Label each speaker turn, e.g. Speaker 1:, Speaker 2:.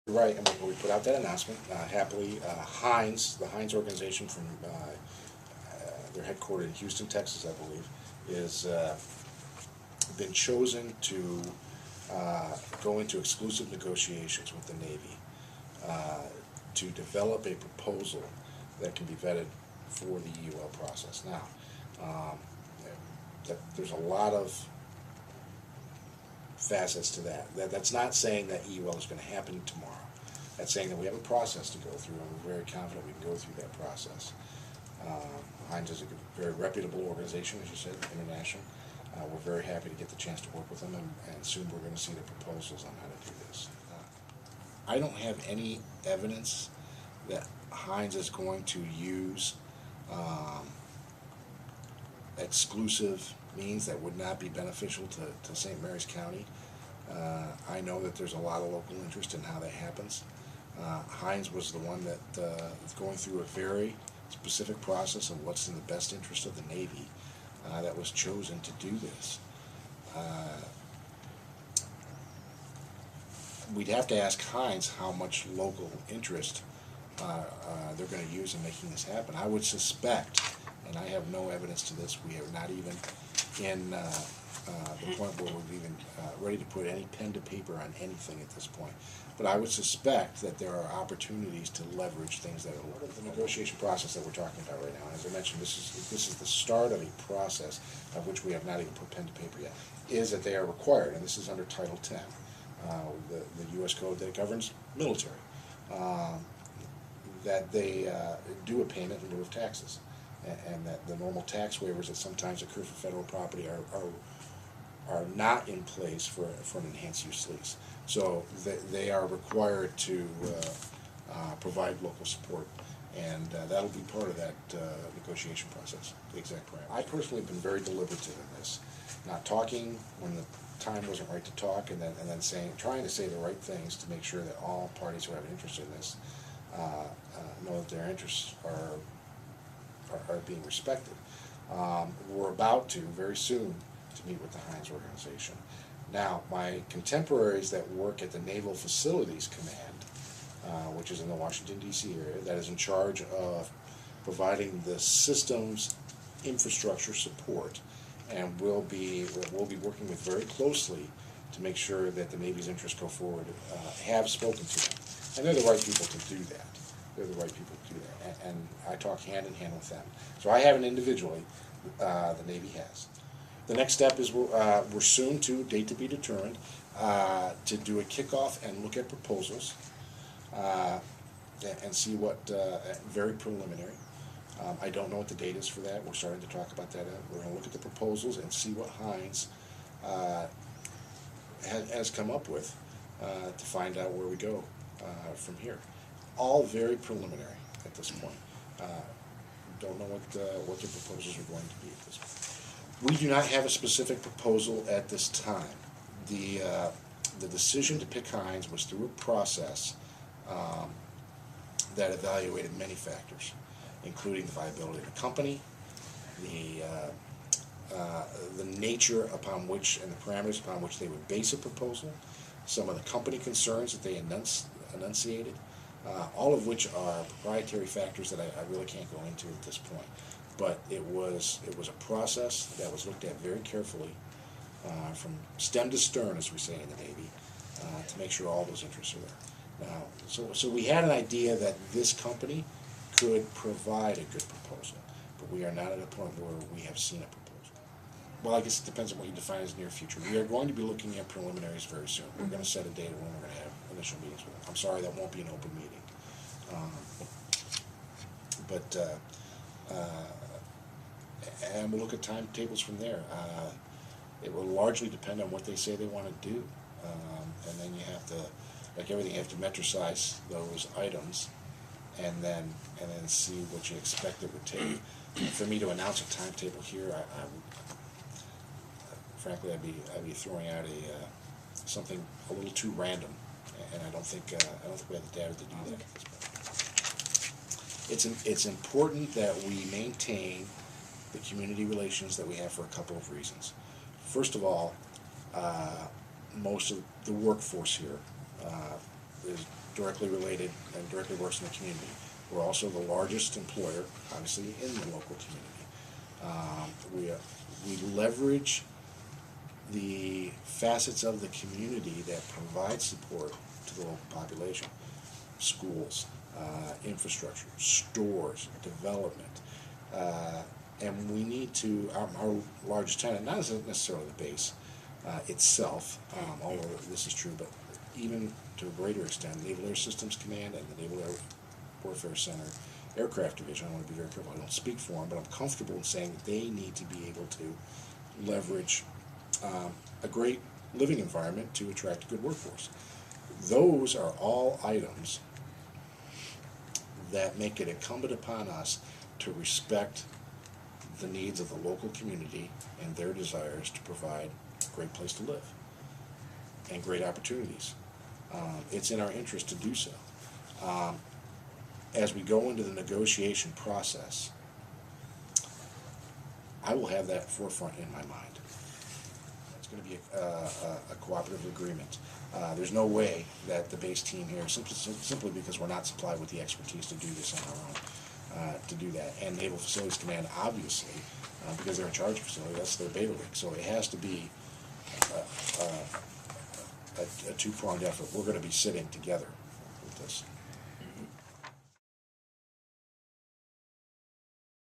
Speaker 1: Right, and we put out that announcement. Happily, Heinz, the Heinz organization from they're headquartered in Houston, Texas, I believe, is been chosen to go into exclusive negotiations with the Navy to develop a proposal that can be vetted for the EUL process. Now, there's a lot of facets to that's not saying that EUL is going to happen tomorrow. That's saying that we have a process to go through, and we're very confident we can go through that process. Heinz is a very reputable organization, as you said, international. We're very happy to get the chance to work with them, and soon we're going to see the proposals on how to do this. I don't have any evidence that Heinz is going to use exclusive means that would not be beneficial to St. Mary's County. I know that there's a lot of local interest in how that happens. Heinz was the one that is going through a very specific process of what's in the best interest of the Navy that was chosen to do this. We'd have to ask Heinz how much local interest they're going to use in making this happen. I would suspect, and I have no evidence to this, we are not even in the point where we're even ready to put any pen to paper on anything at this point. But I would suspect that there are opportunities to leverage things that are the negotiation process that we're talking about right now. As I mentioned, this is the start of a process of which we have not even put pen to paper yet. Is that they are required, and this is under Title 10, the U.S. code that governs military, that they do a payment in lieu of taxes, and that the normal tax waivers that sometimes occur for federal property are not in place for an enhanced use lease. So they are required to provide local support, and that'll be part of that negotiation process, the exact parameters. I personally have been very deliberative in this, not talking when the time wasn't right to talk, and then trying to say the right things to make sure that all parties who have an interest in this know that their interests are being respected. We're about to, very soon, to meet with the Heinz organization. Now, my contemporaries that work at the Naval Facilities Command, which is in the Washington, D.C. area, that is in charge of providing the systems infrastructure support, and we'll be working with very closely to make sure that the Navy's interests go forward, have spoken to them. And they're the right people to do that. They're the right people to do that. And I talk hand in hand with them. So I haven't individually, the Navy has. The next step is we're soon to, date to be determined, to do a kickoff and look at proposals and see what, very preliminary. I don't know what the date is for that. We're starting to talk about that. We're going to look at the proposals and see what Heinz has come up with to find out where we go from here. All very preliminary at this point. Don't know what the proposals are going to be at this point. We do not have a specific proposal at this time. The decision to pick Heinz was through a process that evaluated many factors, including the viability of the company, the nature upon which and the parameters upon which they would base a proposal, some of the company concerns that they enunciated, all of which are proprietary factors that I really can't go into at this point. But it was a process that was looked at very carefully from stem to stern, as we say in the Navy, to make sure all those interests are there. Now, so we had an idea that this company could provide a good proposal, but we are not at a point where we have seen a proposal. Well, I guess it depends on what you define as near future. We are going to be looking at preliminaries very soon. We're going to set a date when we're going to have initial meetings with them. I'm sorry, that won't be an open meeting. And we'll look at timetables from there. It will largely depend on what they say they want to do. And then you have to, like everything, you have to metricize those items and then see what you expect it would take. For me to announce a timetable here, frankly, I'd be throwing out something a little too random, and I don't think we have the data to do that at this point. It's important that we maintain the community relations that we have for a couple of reasons. First of all, most of the workforce here is directly related and directly works in the community. We're also the largest employer, obviously, in the local community. We leverage the facets of the community that provide support to the local population: schools, infrastructure, stores, development, and we need to, our largest tenant, not necessarily the base itself, although this is true, but even to a greater extent, Naval Air Systems Command and the Naval Air Warfare Center Aircraft Division. I want to be very careful, I don't speak for them, but I'm comfortable in saying that they need to be able to leverage a great living environment to attract a good workforce. Those are all items that make it incumbent upon us to respect the needs of the local community and their desires to provide a great place to live and great opportunities. It's in our interest to do so. As we go into the negotiation process, I will have that forefront in my mind. It's going to be a cooperative agreement. There's no way that the base team here, simply because we're not supplied with the expertise to do this on our own, to do that. And Naval Facilities Command, obviously, because they're in charge of facility, that's their bailiwick. So it has to be a two-pronged effort. We're going to be sitting together